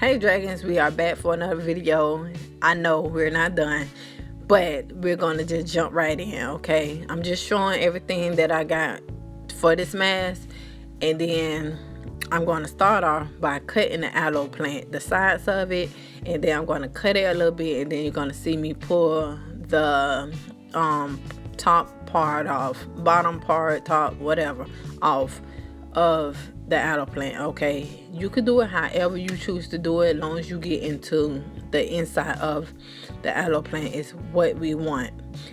Hey dragons, we are back for another video. I know we're not done, but we're gonna just jump right in, okay? I'm just showing everything that I got for this mask, and then I'm gonna start off by cutting the aloe plant, the sides of it, and then I'm gonna cut it a little bit, and then you're gonna see me pull the top part off, bottom part, top, whatever, off of the aloe plant. Okay, you could do it however you choose to do it, as long as you get into the inside of the aloe plant is what we want.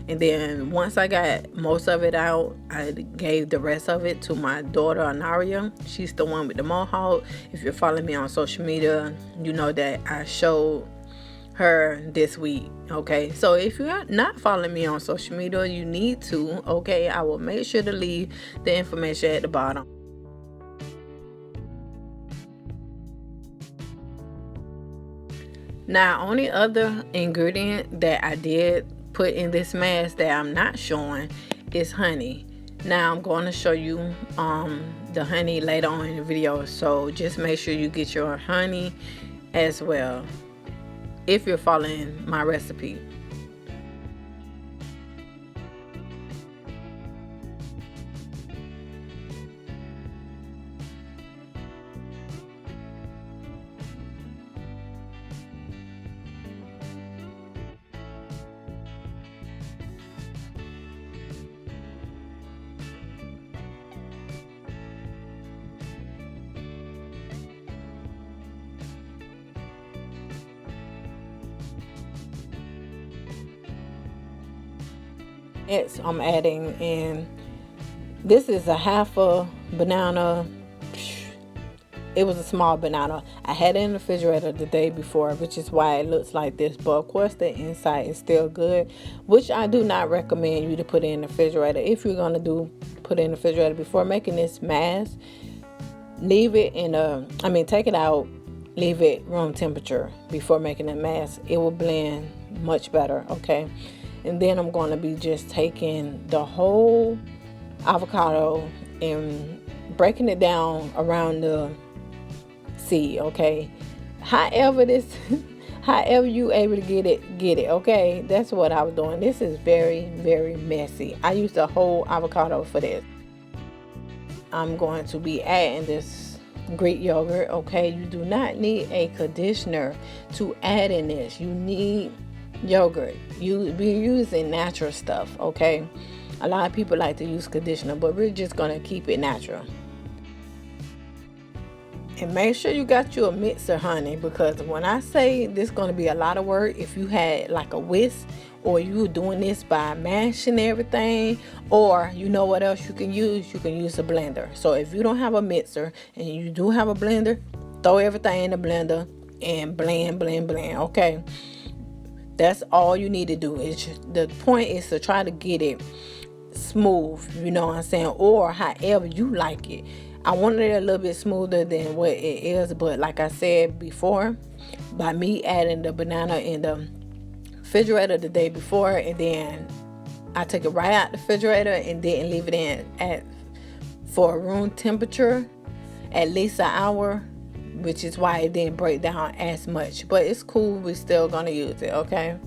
And then once I got most of it out, I gave the rest of it to my daughter Anaria. She's the one with the mohawk. If you're following me on social media, you know that I showed her this week. Okay, so if you're not following me on social media, you need to. Okay, I will make sure to leave the information at the bottom. Now, only other ingredient that I did put in this mask that I'm not showing is honey. Now I'm going to show you the honey later on in the video, so just make sure you get your honey as well if you're following my recipe. Next, I'm adding in, this is a half a banana. It was a small banana. I had it in the refrigerator the day before, which is why it looks like this. But of course, the inside is still good, which I do not recommend you to put it in the refrigerator. If you're gonna put it in the refrigerator before making this mask, leave it in take it out, leave it room temperature before making the mask. It will blend much better. Okay. And then I'm going to be just taking the whole avocado and breaking it down around the seed. Okay, however you able to get it. Okay, that's what I was doing. This is very, very messy. I used a whole avocado for this. I'm going to be adding this Greek yogurt. Okay, you do not need a conditioner to add in this. You need yogurt. We're using natural stuff. Okay, a lot of people like to use conditioner, but we're just gonna keep it natural. And make sure you got you a mixer, honey, because when I say this is going to be a lot of work, if you had like a whisk, or you were doing this by mashing everything, or you know what else you can use a blender. So if you don't have a mixer and you do have a blender, throw everything in the blender and blend. Okay, that's all you need to do. The point is to try to get it smooth, you know what I'm saying, or however you like it. I wanted it a little bit smoother than what it is, but like I said before, by me adding the banana in the refrigerator the day before, and then I took it right out the refrigerator and didn't leave it in for room temperature at least an hour, which is why it didn't break down as much. But it's cool, we're still gonna use it. Okay,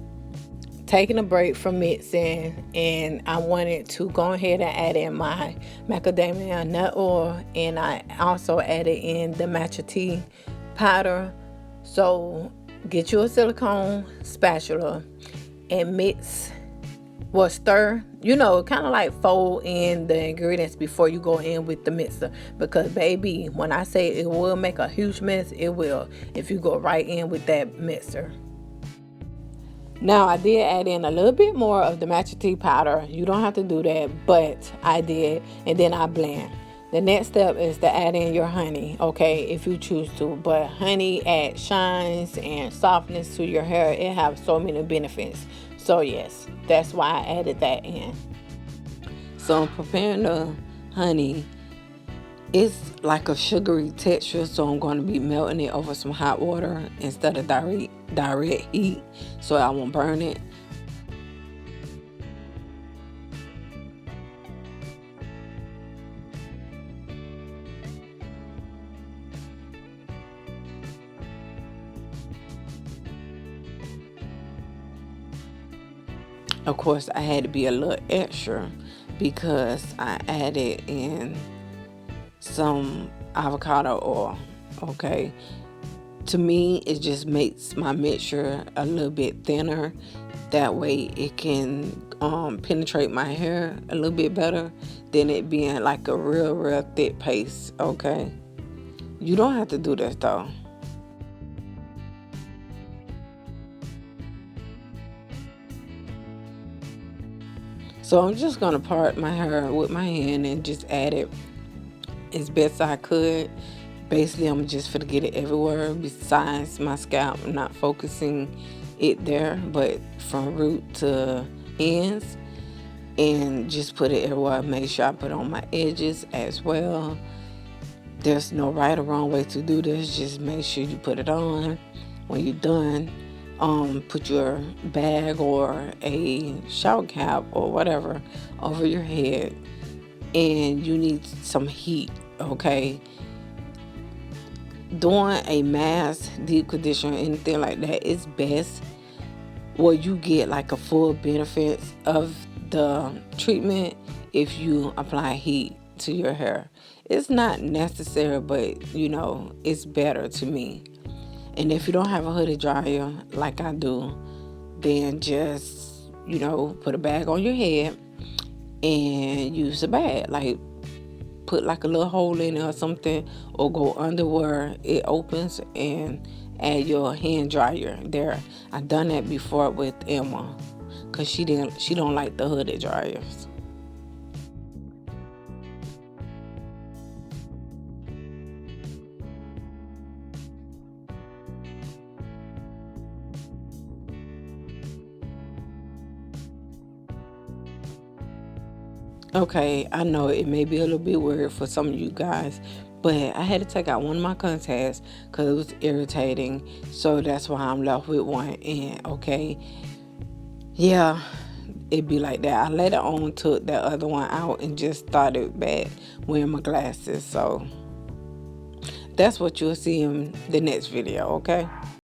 taking a break from mixing, and I wanted to go ahead and add in my macadamia nut oil, and I also added in the matcha tea powder. So get you a silicone spatula and stir, kind of like fold in the ingredients before you go in with the mixer, because baby, when I say it will make a huge mess, it will if you go right in with that mixer. Now, I did add in a little bit more of the matcha tea powder. You don't have to do that, but I did, and then I blend. The next step is to add in your honey, okay, if you choose to. But honey adds shines and softness to your hair. It has so many benefits. So yes, that's why I added that in. So I'm preparing the honey. It's like a sugary texture, so I'm going to be melting it over some hot water instead of direct heat, so I won't burn it. Of course, I had to be a little extra because I added in some avocado oil. Okay, to me, it just makes my mixture a little bit thinner. That way, it can penetrate my hair a little bit better than it being like a real thick paste. Okay, you don't have to do this though. So I'm just gonna part my hair with my hand and just add it as best I could. Basically, I'm just gonna get it everywhere besides my scalp. I'm not focusing it there, but from root to ends, and just put it everywhere. Make sure I put on my edges as well. There's no right or wrong way to do this. Just make sure you put it on. When you're done, put your bag or a shower cap or whatever over your head, and you need some heat. Okay, doing a mask, deep conditioner, anything like that is best where you get like a full benefits of the treatment if you apply heat to your hair. It's not necessary, but it's better to me. And if you don't have a hooded dryer like I do, then just put a bag on your head and use a bag. Like, put like a little hole in it or something, or go under where it opens and add your hand dryer there. I've done that before with Emma because she don't like the hooded dryers. Okay, I know it may be a little bit weird for some of you guys, but I had to take out one of my contacts because it was irritating. So that's why I'm left with one. And okay, yeah, it be like that. I later on took that other one out and just started back wearing my glasses. So that's what you'll see in the next video, okay?